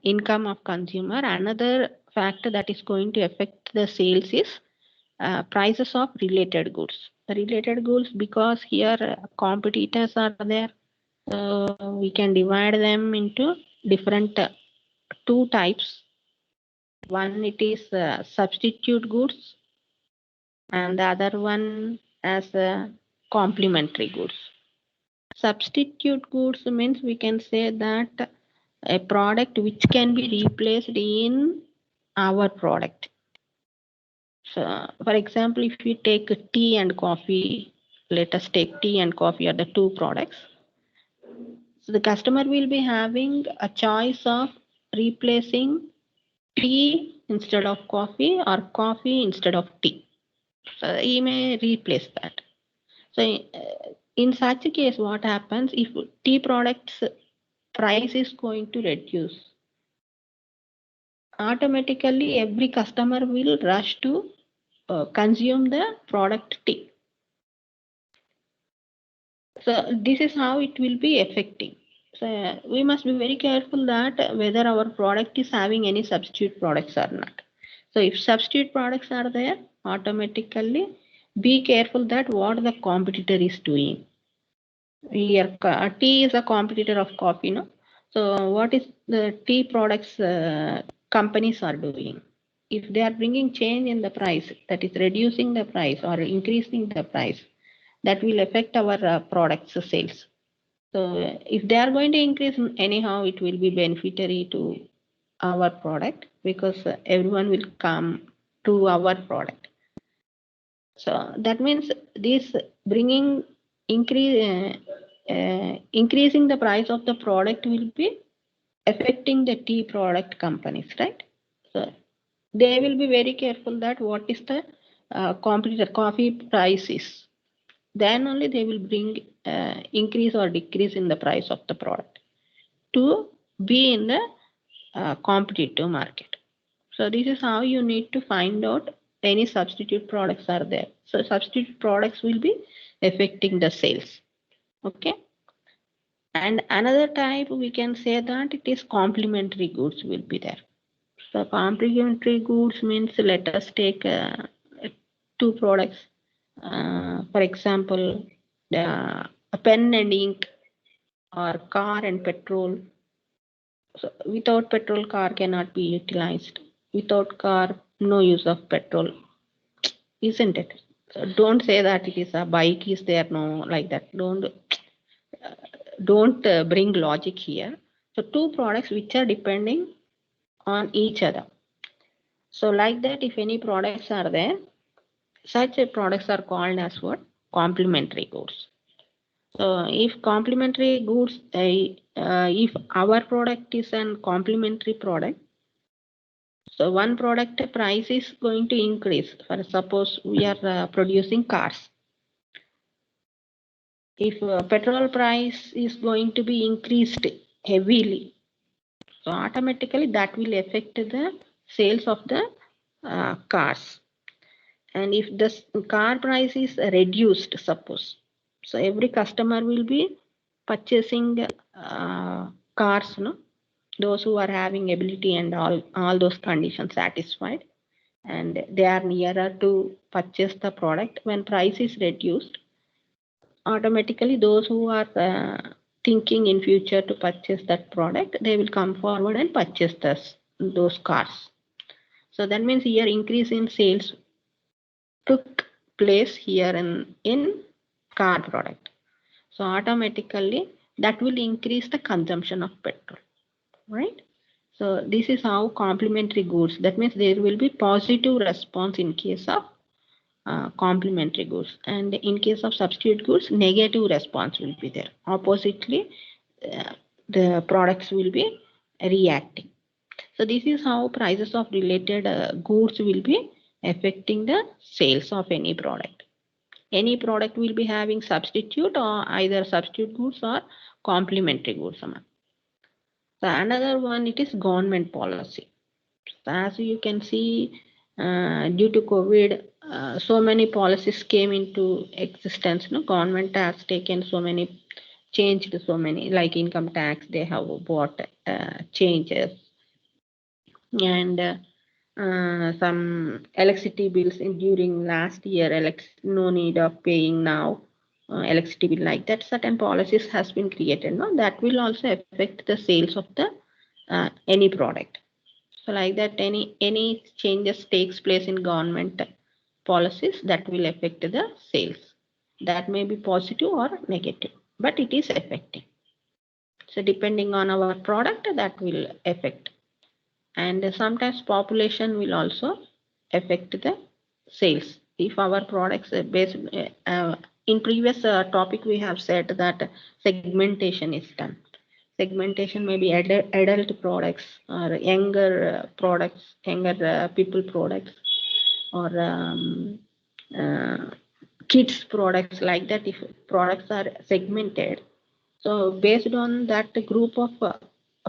income of consumer. Another factor that is going to affect the sales is prices of related goods. The related goods, because here competitors are there, we can divide them into different two types. One, it is substitute goods, and the other one as complementary goods. Substitute goods means we can say that a product which can be replaced in our product. So, for example, if we take tea and coffee, let us take tea and coffee are the two products. So the customer will be having a choice of replacing tea instead of coffee or coffee instead of tea. So he may replace that. So in such a case, what happens if tea products price is going to reduce? Automatically, every customer will rush to consume the product tea. So this is how it will be affecting. So we must be very careful that whether our product is having any substitute products or not. So if substitute products are there, automatically be careful that what the competitor is doing. Here, tea is a competitor of coffee, no? So what is the tea products companies are doing? If they are bringing change in the price, that is reducing the price or increasing the price, that will affect our products sales. So if they are going to increase anyhow, it will be beneficiary to our product because everyone will come to our product. So that means this bringing increasing the price of the product will be affecting the tea product companies, right? So they will be very careful that what is the competitor coffee price is. Then only they will bring increase or decrease in the price of the product to be in the competitive market. So this is how you need to find out any substitute products are there. So substitute products will be affecting the sales. Okay. And another type we can say that it is complementary goods will be there. So complementary goods means let us take two products. For example, a pen and ink or car and petrol. So without petrol, car cannot be utilized. Without car, no use of petrol, isn't it? So don't say that it is a bike is there, no, like that. Don't bring logic here. So two products which are depending on each other. So like that, if any products are there, such products are called as what? Complementary goods. So if complementary goods, if our product is a complementary product, so one product price is going to increase. For suppose we are producing cars. If petrol price is going to be increased heavily, so automatically that will affect the sales of the cars. And if the car price is reduced, suppose, so every customer will be purchasing cars, no? Those who are having ability and all those conditions satisfied, and they are nearer to purchase the product. When price is reduced, automatically those who are thinking in future to purchase that product, they will come forward and purchase those cars. So that means here increase in sales took place here in car product. So automatically that will increase the consumption of petrol, right? So this is how complementary goods, that means there will be positive response in case of complementary goods, and in case of substitute goods, negative response will be there. Oppositely, the products will be reacting. So this is how prices of related goods will be affecting the sales of any product. Any product will be having substitute or either substitute goods or complementary goods. So another one, it is government policy. As you can see, due to COVID, so many policies came into existence. No, government has taken so many, changed so many, like income tax. They have brought changes. and some electricity bills during last year, no need of paying now electricity bill, like that. Certain policies has been created, no, that will also affect the sales of the any product. So like that, any changes takes place in government policies, that will affect the sales. That may be positive or negative, but it is affecting. So depending on our product, that will affect. And sometimes population will also affect the sales. If our products are based in previous topic, we have said that segmentation is done. Segmentation may be adult products or younger products, younger people products, or uh, kids products, like that. If products are segmented, so based on that group of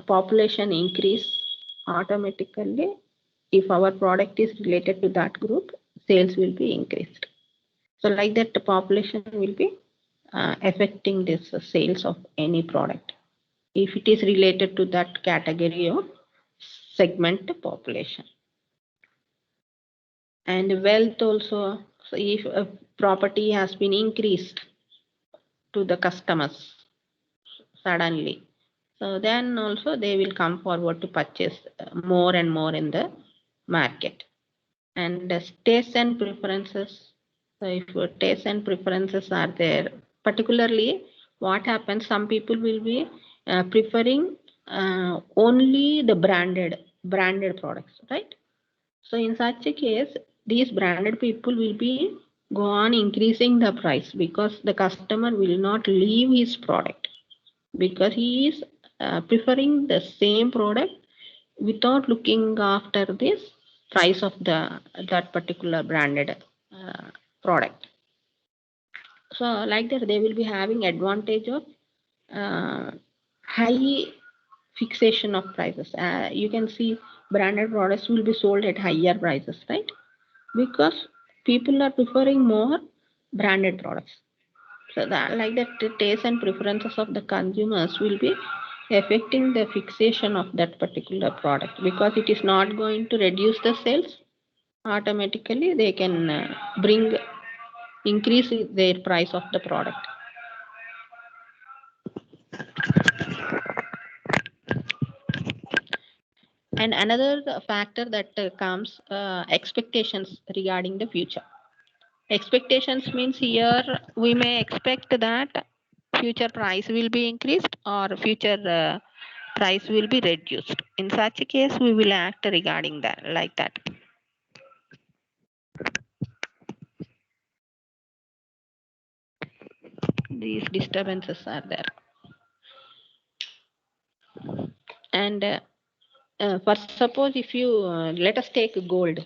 population increase, automatically, if our product is related to that group, sales will be increased. So like that, the population will be affecting this sales of any product if it is related to that category of segment population. And wealth also, so if a property has been increased to the customers suddenly, so then also they will come forward to purchase more and more in the market. And tastes and preferences. So if tastes and preferences are there, particularly what happens, some people will be preferring only the branded products, right? So in such a case, these branded people will be go on increasing the price, because the customer will not leave his product, because he is preferring the same product without looking after this price of the that particular branded product. So like that, they will be having advantage of uh, high fixation of prices. You can see branded products will be sold at higher prices, right? Because people are preferring more branded products. So that, like that, the taste and preferences of the consumers will be affecting the fixation of that particular product, because it is not going to reduce the sales. Automatically they can bring increase their price of the product. And another factor that comes expectations regarding the future. Expectations means here we may expect that future price will be increased or future price will be reduced. In such a case, we will act regarding that, like that. These disturbances are there. And first, suppose if you let us take gold.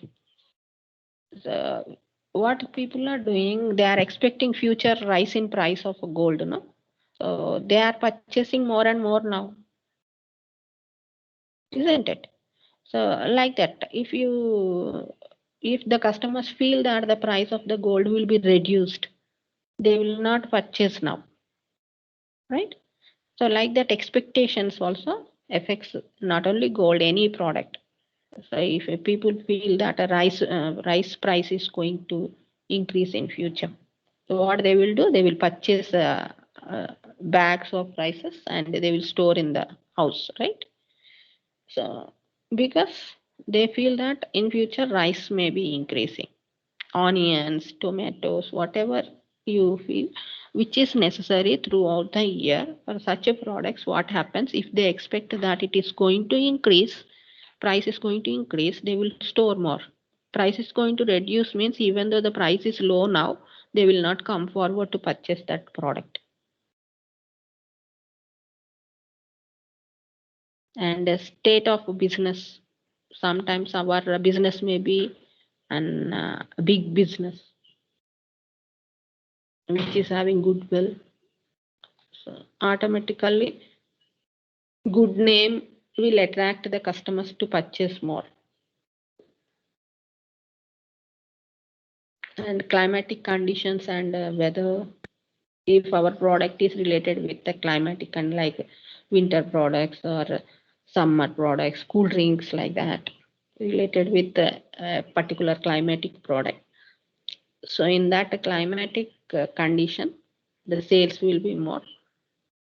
What people are doing, they are expecting future rise in price of gold, no? So they are purchasing more and more now, isn't it? So like that, if the customers feel that the price of the gold will be reduced, they will not purchase now, right? So like that, expectations also affects not only gold, any product. So if people feel that a rice price is going to increase in future, so what they will do, they will purchase bags of rices and they will store in the house, right? So because they feel that in future rice may be increasing, onions, tomatoes, whatever you feel, which is necessary throughout the year for such a products, what happens if they expect that it is going to increase, price is going to increase, they will store more. Price is going to reduce means even though the price is low now, they will not come forward to purchase that product. And the state of business, sometimes our business may be an big business which is having goodwill, so automatically good name will attract the customers to purchase more. And climatic conditions and weather, if our product is related with the climatic and like winter products or summer products, cool drinks, like that. related with a particular climatic product. So in that climatic condition, the sales will be more,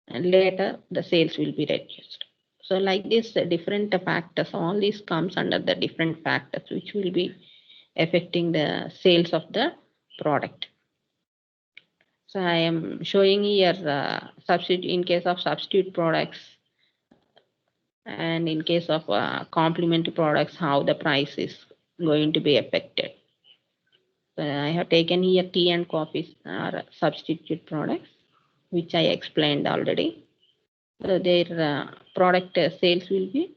and later the sales will be reduced. So like this, different factors, all these comes under the different factors which will be affecting the sales of the product. So I am showing here substitute in case of substitute products, and in case of complementary products, how the price is going to be affected. So I have taken here tea and coffee are substitute products, which I explained already. So their product sales will be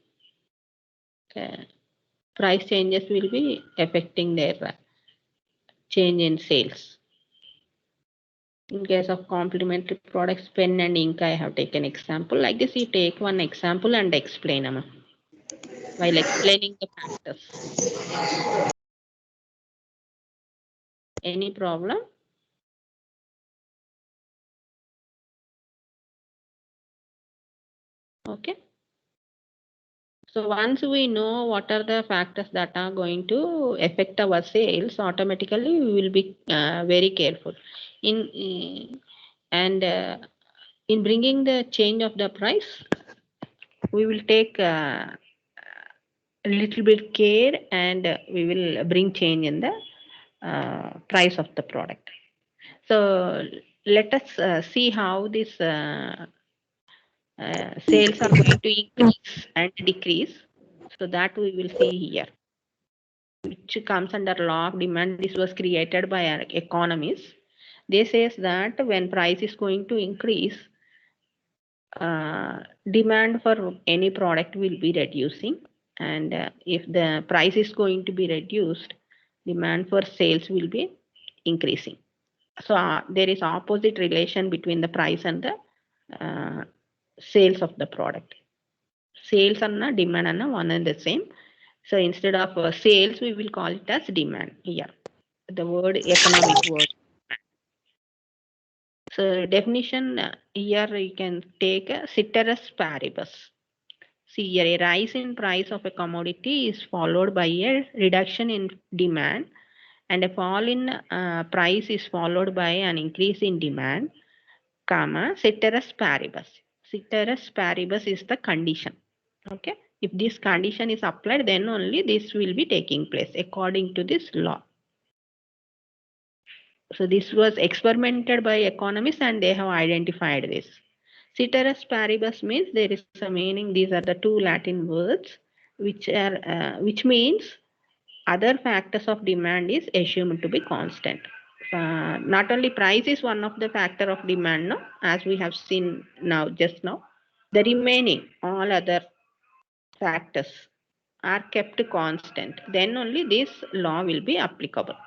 price changes will be affecting their change in sales. In case of complementary products, pen and ink, I have taken example. Like this, you take one example and explain them while explaining the factors. Any problem? Okay. So once we know what are the factors that are going to affect our sales, automatically we will be very careful in bringing the change of the price. We will take a little bit care, and we will bring change in the price of the product. So let us see how this sales are going to increase and decrease. So that we will see here, which comes under law of demand. This was created by economists. They says that when price is going to increase, demand for any product will be reducing, and if the price is going to be reduced, demand for sales will be increasing. So there is opposite relation between the price and the sales of the product. Sales and demand are one and the same. So instead of sales, we will call it as demand here. The word economic word. So definition here you can take ceteris paribus. See, a rise in price of a commodity is followed by a reduction in demand, and a fall in price is followed by an increase in demand, comma, ceteris paribus. Ceteris paribus is the condition. Okay. If this condition is applied, then only this will be taking place according to this law. So this was experimented by economists, and they have identified this. Ceteris paribus means there is a meaning. These are the two Latin words, which means other factors of demand is assumed to be constant. Not only price is one of the factor of demand, no, as we have seen now, just now, the remaining all other factors are kept constant. Then only this law will be applicable.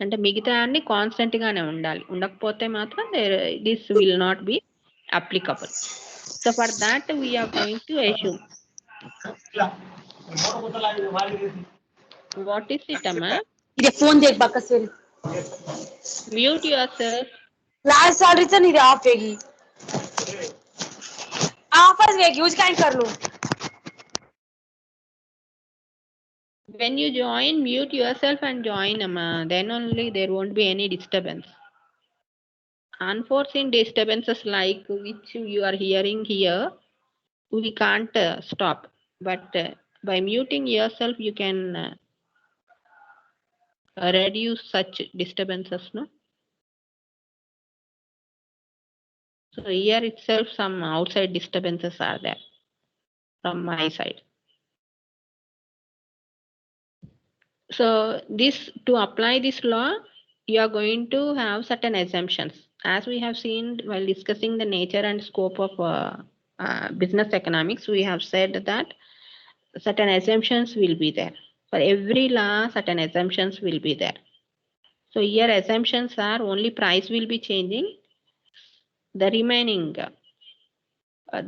అంటే మిగతా అన్ని constant గానే ఉండాలి, ఉండకపోతే మాత్రం this will not be applicable. So for that we're going to assume. What is it అమ్మా? ఇది phone देख बकस well mute yourself. Last salary तो नहीं आप पेगी ऑफर्स वेग यूज काइन कर लो. When you join, mute yourself and join, amma. Then only there won't be any disturbance. Unforeseen disturbances like which you are hearing here, we can't stop. But by muting yourself, you can reduce such disturbances, no? So here itself some outside disturbances are there from my side. So this, to apply this law, you are going to have certain assumptions. As we have seen while discussing the nature and scope of business economics, we have said that certain assumptions will be there. For every law, certain assumptions will be there. So here assumptions are only price will be changing. The remaining,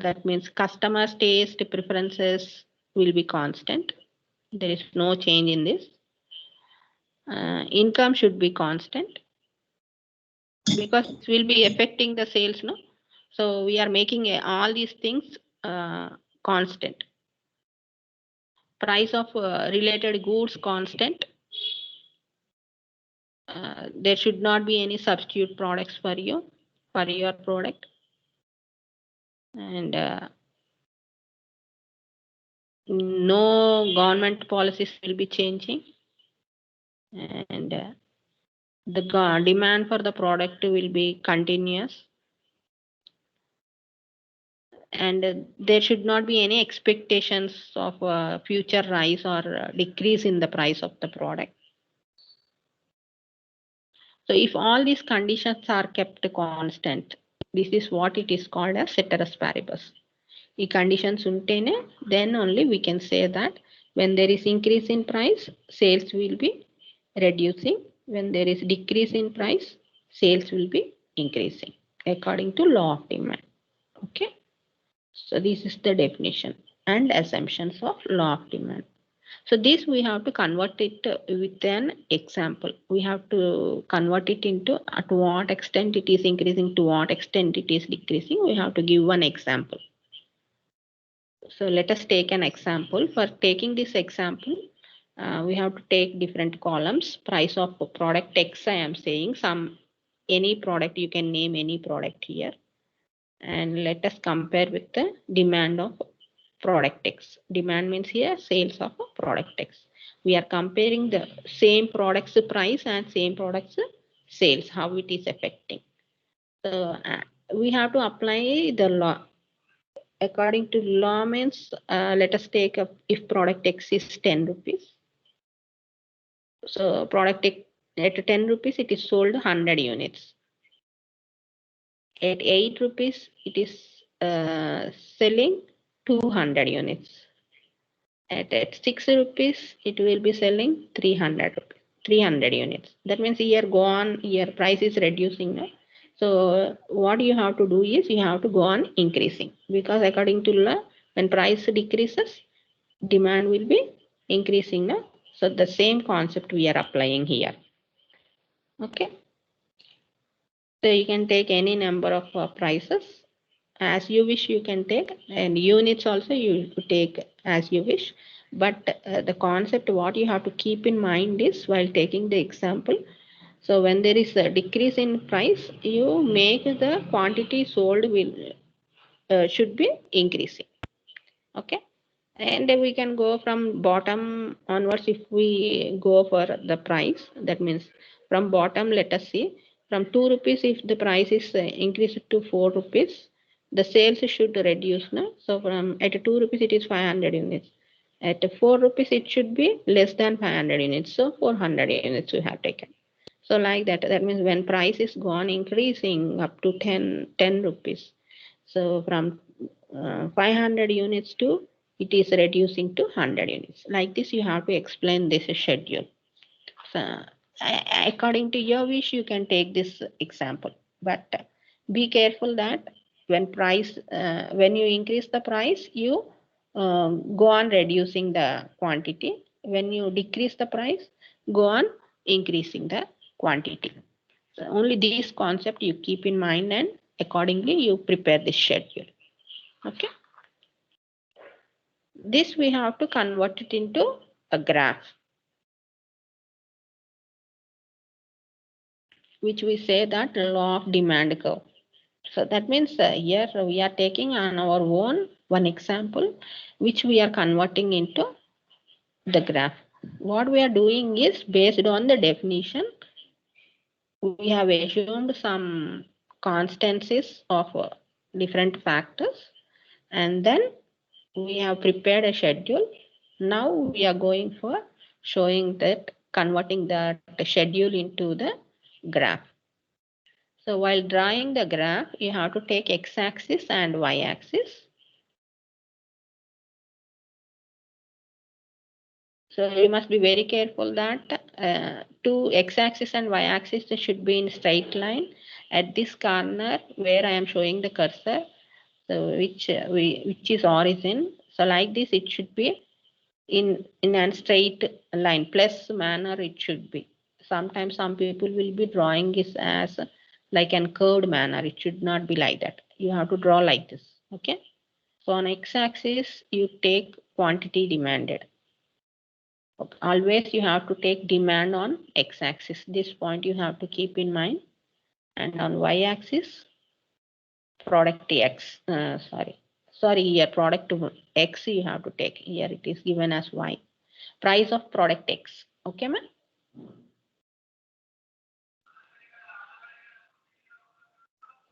that means customers' taste preferences will be constant. There is no change in this. Income should be constant because it will be affecting the sales, no? So we are making all these things constant. price of related goods constant. There should not be any substitute products for your product. And no government policies will be changing. And the demand for the product will be continuous. And there should not be any expectations of future rise or decrease in the price of the product. So if all these conditions are kept constant, this is what it is called as ceteris paribus. ఈ conditions ఉంటేనే then only we can say that when there is increase in price, sales will be reducing. When there is decrease in price, sales will be increasing according to law of demand. Okay. So this is the definition and assumptions of law of demand. So this we have to convert it with an example. We have to convert it into at what extent it is increasing, to what extent it is decreasing. We have to give one example. So let us take an example. For taking this example, we have to take different columns. Price of product X, I am saying any product, you can name any product here. And let us compare with the demand of product X. Demand means here sales of product X. We are comparing the same product's price and same product's sales, how it is affecting. So we have to apply the law. According to law means, let us take up if product X is 10 rupees. So product X at 10 rupees, it is sold 100 units. At 8 rupees, it is selling 200 units. At 6 rupees, it will be selling 300 units. That means year go on, year price is reducing now. So what you have to do is you have to go on increasing, because according to law, when price decreases, demand will be increasing now. So the same concept we are applying here. Okay. So you can take any number of prices as you wish, you can take, and units also you take as you wish. But the concept what you have to keep in mind is while taking the example, so when there is a decrease in price, you make the quantity sold will should be increasing. Okay. And we can go from bottom onwards. If we go for the price, that means from bottom, let us see, from 2 rupees, if the price is increased to 4 rupees, the sales should reduce now. So from at 2 rupees, it is 500 units. At 4 rupees, it should be less than 500 units. So 400 units we have taken. So like that, that means when price is gone increasing up to 10 rupees. So from 500 units to it is reducing to 100 units. Like this, you have to explain this schedule. So according to your wish, you can take this example, but be careful that when you increase the price, you go on reducing the quantity. When you decrease the price, go on increasing the quantity. So only this concept you keep in mind, and accordingly you prepare this schedule. Okay. This we have to convert it into a graph, which we say that law of demand curve. So that means here we are taking on our own one example, which we are converting into the graph. What we are doing is based on the definition, we have assumed some constancies of different factors, and then we have prepared a schedule. Now we are going for showing that, converting that schedule into the graph. So while drawing the graph, you have to take x-axis and y-axis. So you must be very careful that two x-axis and y-axis should be in straight line. At this corner where I am showing the cursor, so which is origin. So like this, it should be in a straight line, plus manner it should be. Sometimes some people will be drawing this as like an curved manner. It should not be like that. You have to draw like this. Okay. So on x-axis, you take quantity demanded. Okay. Always you have to take demand on x-axis. This point you have to keep in mind. And on y-axis, product x. Sorry, here product x you have to take. Here it is given as y. Price of product x. Okay, ma'am?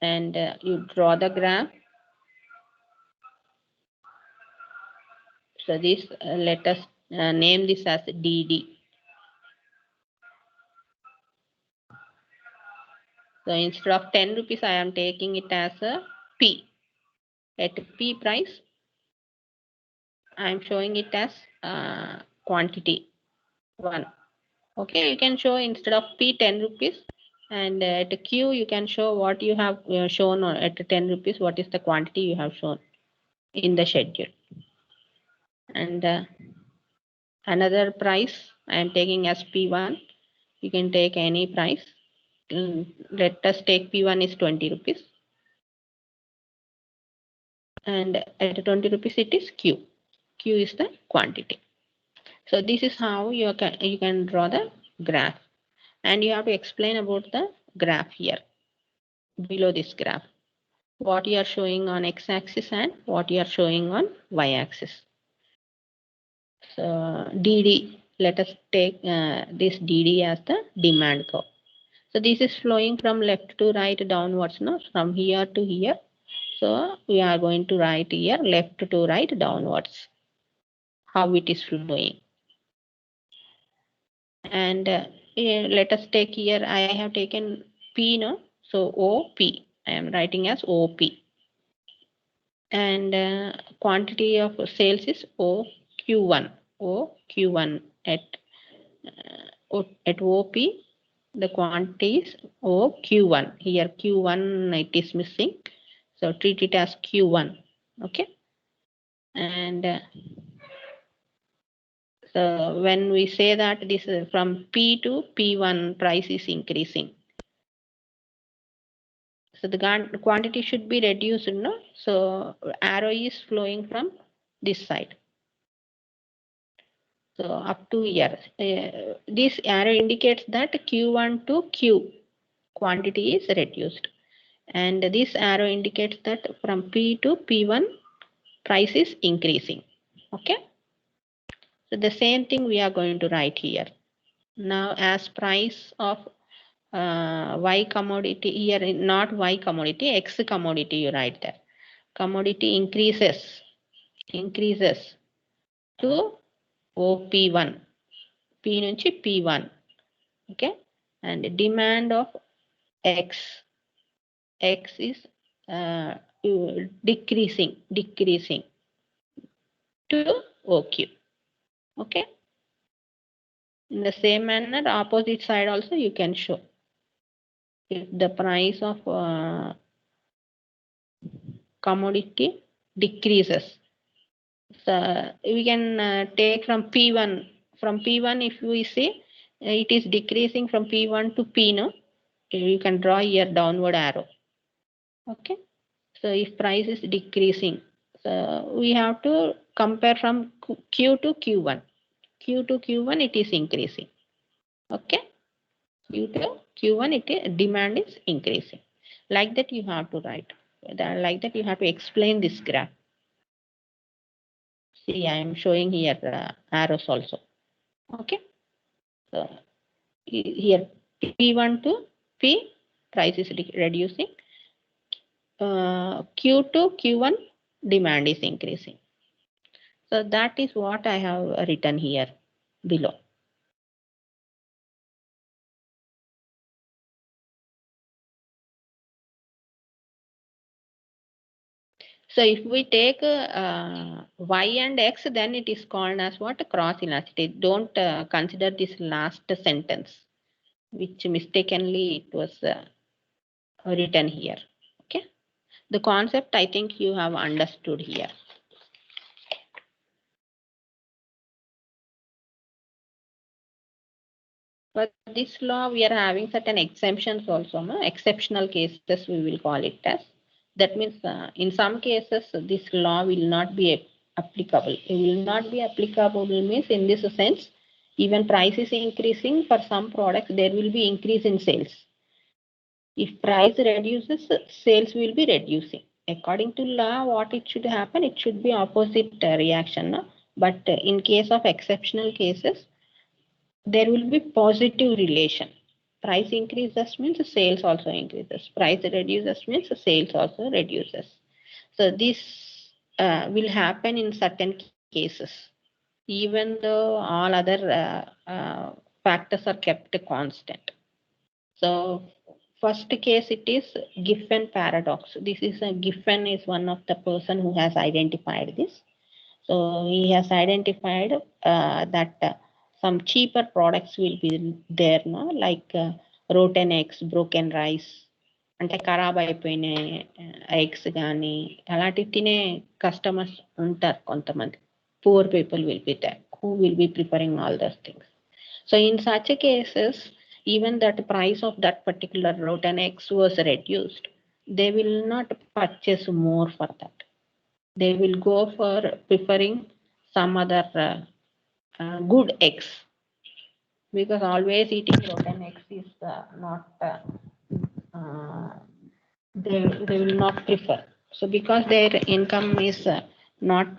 And you draw the graph. So this, let us name this as DD. So instead of 10 rupees, I am taking it as a P. At P price, I am showing it as quantity 1. Okay, you can show instead of P 10 rupees, and at Q you can show what you have shown at 10 rupees, what is the quantity you have shown in the schedule. And another price I am taking as P1. You can take any price. Let us take P1 is 20 rupees. And at 20 rupees it is Q. Q is the quantity. So this is how you can draw the graph. And you have to explain about the graph here, below this graph. What you are showing on x-axis and what you are showing on y-axis. So DD, let us take this DD as the demand curve. So this is flowing from left to right downwards, no? From here to here. So we are going to write here left to right downwards, how it is flowing. And let us take here, I have taken P, no? So OP, I am writing as OP. And quantity of sales is OQ1. OQ1 at OP, the quantity is OQ1. Here Q1 it is missing. So treat it as Q1. Okay. And so when we say that this is from P to P1, price is increasing. So the quantity should be reduced, no? So arrow is flowing from this side. So up to here, this arrow indicates that Q1 to Q quantity is reduced. And this arrow indicates that from P to P1 price is increasing. Okay. So the same thing we are going to write here. Now as price of Y commodity here, not Y commodity, X commodity you write there. Commodity increases to OP1. P nunchi P1. Okay. And demand of X is decreasing to OQ. Okay. In the same manner, opposite side also you can show. If the price of commodity decreases, so we can take from P1. From P1, if we see it is decreasing from P1 to P, no? You can draw here downward arrow. Okay. So if price is decreasing, so we have to compare from Q to Q1. Q to Q1 it is increasing. Okay. Q to Q1 demand is increasing. Like that you have to write. Like that you have to explain this graph. See, I am showing here arrows also. Okay. So here P1 to P, price is reducing. Q to Q1, demand is increasing. So that is what I have written here below. So if we take Y and X, then it is called as what? Cross elasticity. Don't consider this last sentence, which mistakenly it was written here. Okay. The concept I think you have understood here. But this law, we are having certain exemptions also, no? Exceptional cases we will call it as. That means in some cases, this law will not be applicable. It will not be applicable means in this sense, Even price is increasing for some products, there will be increase in sales. If price reduces, sales will be reducing. According to law, what it should happen, it should be opposite reaction. No? But in case of exceptional cases, there will be positive relation. Price increases means sales also increases. Price reduces means sales also reduces. So this will happen in certain cases, even though all other factors are kept constant. So first case, it is Giffen paradox. This is Giffen is one of the person who has identified this. So he has identified that some cheaper products will be there, no? Like rotten eggs, broken rice, అంటే ఖరాబ్ అయిపోయిన eggs కానీ అలాంటివి తినే customers ఉంటారు కొంతమంది. Poor people will be there who will be preferring all those things. So in such cases, even that price of that particular rotten eggs was reduced, they will not purchase more for that. They will go for preferring some other good eggs, because always eating rotten eggs is not they will not prefer. So because their income is not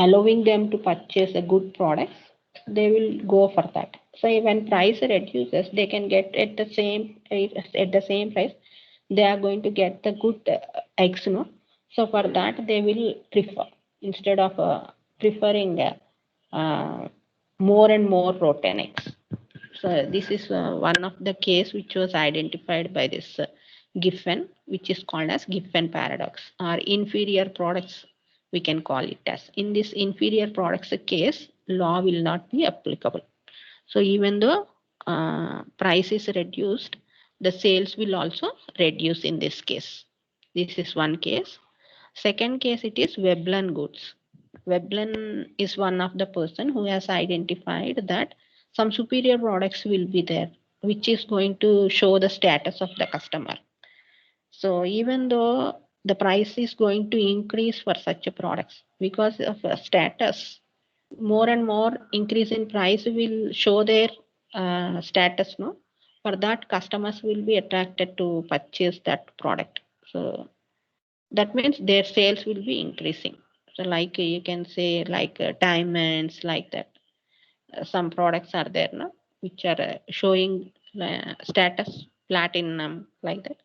allowing them to purchase a good products, they will go for that. So when price reduces, they can get at the same price, they are going to get the good eggs, no? So for that they will prefer, instead of preferring more and more rotten eggs. So this is one of the case which was identified by this Giffen, which is called as Giffen paradox, or inferior products we can call it as. In this inferior products case, law will not be applicable. So even though price is reduced, the sales will also reduce in this case. This is one case. Second case, it is Veblen goods. Veblen is one of the person who has identified that some superior products will be there, which is going to show the status of the customer. So even though the price is going to increase for such a products, because of status, more and more increase in price will show their status, no? For that, customers will be attracted to purchase that product. So that means their sales will be increasing. So like you can say, like diamonds, like that. Some products are there, no? Which are showing status platinum, like that.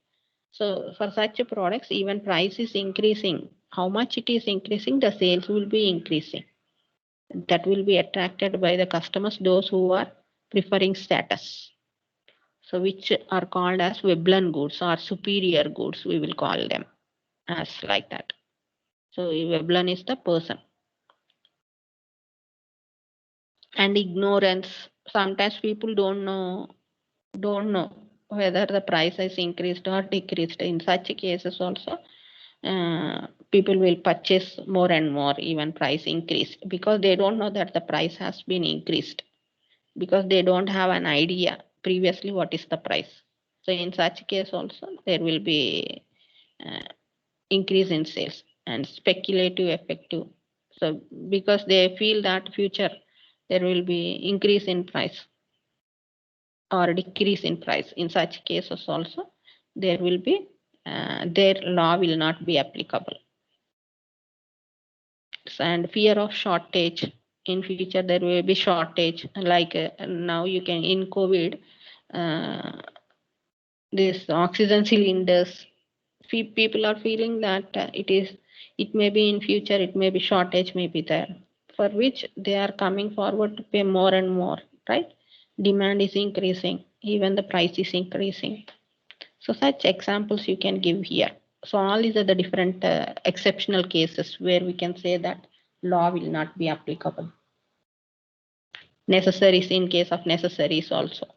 So for such products, even price is increasing. How much it is increasing, the sales will be increasing. That will be attracted by the customers, those who are preferring status. So which are called as Veblen goods or superior goods, we will call them as like that. So Veblen is the person. And ignorance. Sometimes people don't know whether the price is increased or decreased. In such cases also, people will purchase more and more, even price increased, because they don't know that the price has been increased, because they don't have an idea previously what is the price. So in such case also, there will be increase in sales and speculative effective. So because they feel that future there will be increase in price or decrease in price, in such cases also there will be their law will not be applicable. And fear of shortage, in future there will be shortage, like now you can, in COVID, this oxygen cylinders, people are feeling that it may be in future, it may be shortage may be there, for which they are coming forward to pay more and more, right? Demand is increasing, even the price is increasing. So such examples you can give here. So all these are the different exceptional cases where we can say that law will not be applicable. Necessaries, in case of necessaries also.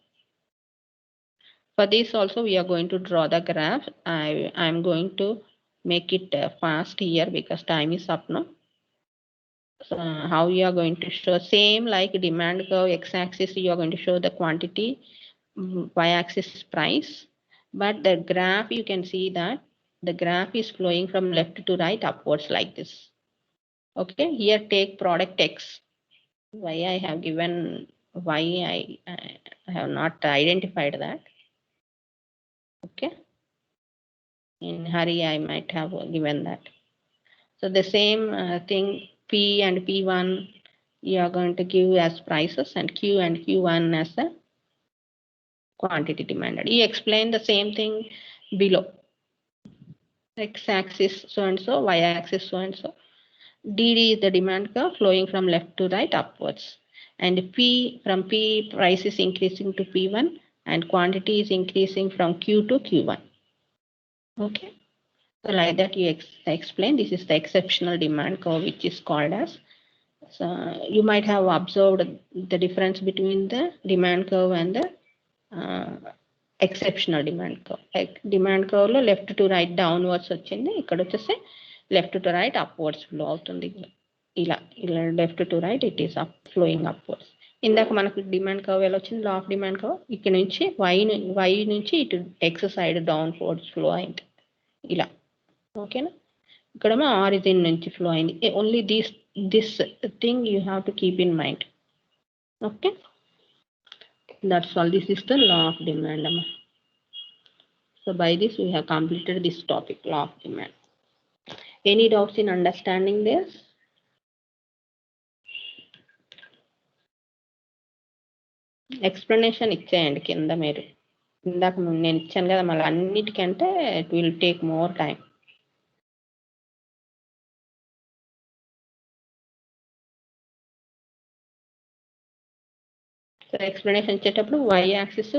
For this also we are going to draw the graph. I'm going to make it fast here because time is up now. So how you are going to show, same like demand curve, x-axis you are going to show the quantity, y-axis is price, but the graph you can see that the graph is flowing from left to right upwards like this. Okay, here take product X. why I have given, why I have not identified that. Okay. In hurry, I might have given that. So the same thing, P and P1, you are going to give as prices, and Q and Q1 as the quantity demanded. You explain the same thing below. X-axis so and so, y-axis so and so. DD is the demand curve flowing from left to right upwards. And P, from P, price is increasing to P1 and quantity is increasing from Q to Q1. Okay. So like that you explain, this is the exceptional demand curve, which is called as. So you might have observed the difference between the demand curve and the exceptional demand curve. Demand curve లో left to right downwards వచ్చింది, ఇక్కడ వచ్చేసి left to right upwards flow అవుతుంది. ఇలా ఇలా left to right it is up flowing upwards. ఇందాక మనకు demand curve ఎలా వచ్చింది, లా ఆఫ్ డిమాండ్ కర్వ్ ఇక్కడ నుంచి వై నుంచి ఇటు X side down Ford's flow అయింది ఇలా. ఓకేనా, ఇక్కడేమో ఆరిజిన్ నుంచి ఫ్లో అయింది. Only this thing you have to keep in mind. Okay, that's all. This is the law of demand. So by this we have completed this topic, law of demand. Any doubts in understanding this? Explanation ఇచ్చేయండి కింద మీరు. ఇందాక నేను ఇచ్చాను కదా, మళ్ళీ అన్నిటికంటే it will take more time. So explanation ఇచ్చేటప్పుడు y యాక్సిస్